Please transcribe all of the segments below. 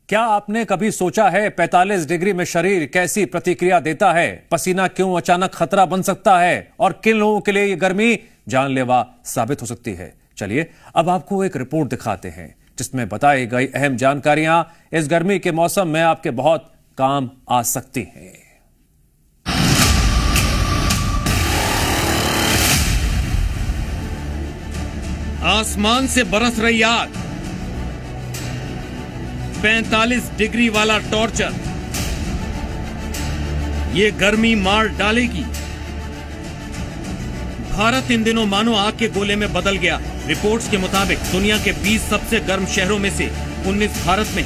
क्या आपने कभी सोचा है 45 डिग्री में शरीर कैसी प्रतिक्रिया देता है? पसीना क्यों अचानक खतरा बन सकता है और किन लोगों के लिए यह गर्मी जानलेवा साबित हो सकती है? चलिए अब आपको एक रिपोर्ट दिखाते हैं जिसमें बताई गई अहम जानकारियां इस गर्मी के मौसम में आपके बहुत काम आ सकती हैं। आसमान से बरस रही आग, 45 डिग्री वाला टॉर्चर, ये गर्मी मार डालेगी। भारत इन दिनों मानो आग के गोले में बदल गया। रिपोर्ट्स के मुताबिक दुनिया के 20 सबसे गर्म शहरों में से 19 भारत में।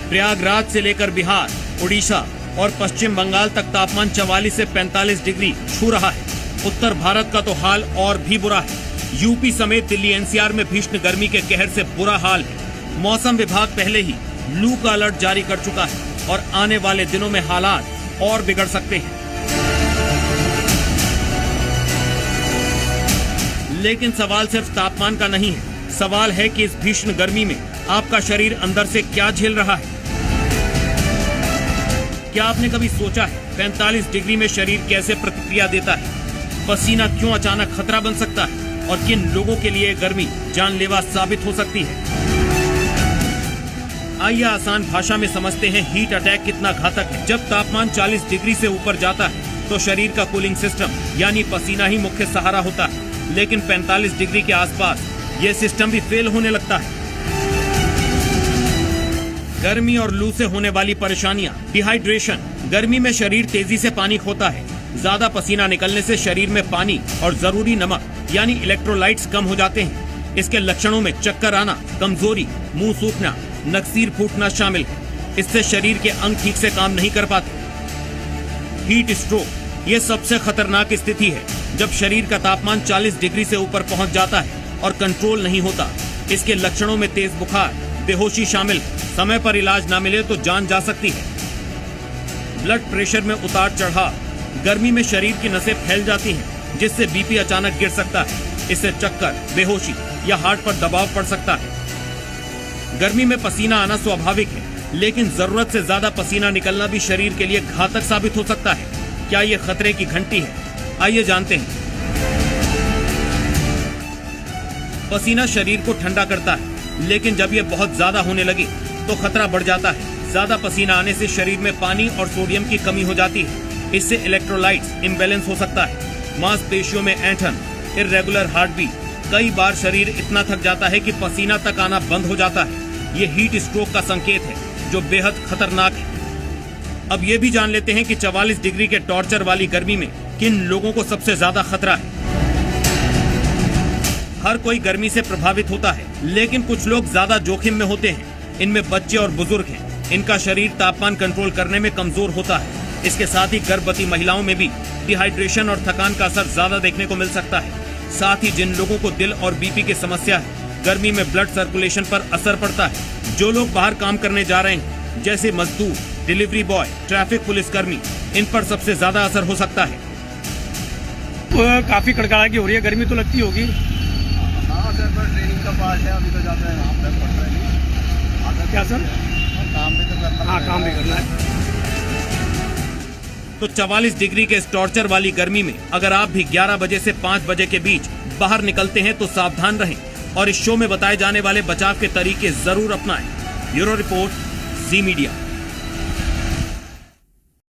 प्रयागराज से लेकर बिहार, उड़ीसा और पश्चिम बंगाल तक तापमान 44 से 45 डिग्री छू रहा है। उत्तर भारत का तो हाल और भी बुरा है। यूपी समेत दिल्ली एनसीआर में भीषण गर्मी के कहर से बुरा हाल है। मौसम विभाग पहले ही लू का अलर्ट जारी कर चुका है और आने वाले दिनों में हालात और बिगड़ सकते हैं। लेकिन सवाल सिर्फ तापमान का नहीं है, सवाल है कि इस भीषण गर्मी में आपका शरीर अंदर से क्या झेल रहा है। क्या आपने कभी सोचा है 45 डिग्री में शरीर कैसे प्रतिक्रिया देता है? पसीना क्यों अचानक खतरा बन सकता है और किन लोगों के लिए गर्मी जानलेवा साबित हो सकती है? आइए आसान भाषा में समझते हैं हीट अटैक कितना घातक है। जब तापमान 40 डिग्री से ऊपर जाता है तो शरीर का कूलिंग सिस्टम यानी पसीना ही मुख्य सहारा होता है, लेकिन 45 डिग्री के आसपास यह सिस्टम भी फेल होने लगता है। गर्मी और लू से होने वाली परेशानियां, डिहाइड्रेशन। गर्मी में शरीर तेजी से पानी खोता है। ज्यादा पसीना निकलने से शरीर में पानी और जरूरी नमक यानी इलेक्ट्रोलाइट्स कम हो जाते हैं। इसके लक्षणों में चक्कर आना, कमजोरी, मुंह सूखना, नक्सीर फूटना शामिल है। इससे शरीर के अंग ठीक से काम नहीं कर पाते। हीट स्ट्रोक ये सबसे खतरनाक स्थिति है जब शरीर का तापमान 40 डिग्री से ऊपर पहुंच जाता है और कंट्रोल नहीं होता। इसके लक्षणों में तेज बुखार, बेहोशी शामिल है। समय पर इलाज न मिले तो जान जा सकती है। ब्लड प्रेशर में उतार चढ़ाव। गर्मी में शरीर की नसें फैल जाती हैं, जिससे बीपी अचानक गिर सकता है। इससे चक्कर, बेहोशी या हार्ट पर दबाव पड़ सकता है। गर्मी में पसीना आना स्वाभाविक है, लेकिन जरूरत से ज्यादा पसीना निकलना भी शरीर के लिए घातक साबित हो सकता है। क्या ये खतरे की घंटी है? आइए जानते हैं। पसीना शरीर को ठंडा करता है, लेकिन जब ये बहुत ज्यादा होने लगे तो खतरा बढ़ जाता है। ज्यादा पसीना आने से शरीर में पानी और सोडियम की कमी हो जाती है। इससे इलेक्ट्रोलाइट्स इम्बैलेंस हो सकता है। मांसपेशियों में ऐंठन, इर्रेगुलर हार्ट बीट। कई बार शरीर इतना थक जाता है कि पसीना तक आना बंद हो जाता है। ये हीट स्ट्रोक का संकेत है, जो बेहद खतरनाक है। अब ये भी जान लेते हैं कि 44 डिग्री के टॉर्चर वाली गर्मी में किन लोगों को सबसे ज्यादा खतरा है। हर कोई गर्मी से प्रभावित होता है, लेकिन कुछ लोग ज्यादा जोखिम में होते हैं। इनमें बच्चे और बुजुर्ग हैं। इनका शरीर तापमान कंट्रोल करने में कमजोर होता है। इसके साथ ही गर्भवती महिलाओं में भी डिहाइड्रेशन और थकान का असर ज्यादा देखने को मिल सकता है। साथ ही जिन लोगों को दिल और बीपी की समस्या है, गर्मी में ब्लड सर्कुलेशन पर असर पड़ता है। जो लोग बाहर काम करने जा रहे हैं, जैसे मजदूर, डिलीवरी बॉय, ट्रैफिक पुलिसकर्मी, इन पर सबसे ज्यादा असर हो सकता है। काफी कड़कड़ाहट हो रही है, गर्मी तो लगती होगी। हाँ सर, पर ट्रेनिंग का पार्ट है, अभी तो जाते हैं वहाँ पे पड़ रही है। क्या सर? काम भी तो करना है। हाँ, काम भी करना है। तो 44 डिग्री के इस टॉर्चर वाली गर्मी में अगर आप भी 11 बजे से 5 बजे के बीच बाहर निकलते हैं तो सावधान रहें और इस शो में बताए जाने वाले बचाव के तरीके जरूर अपनाएं। ब्यूरो रिपोर्ट, जी मीडिया।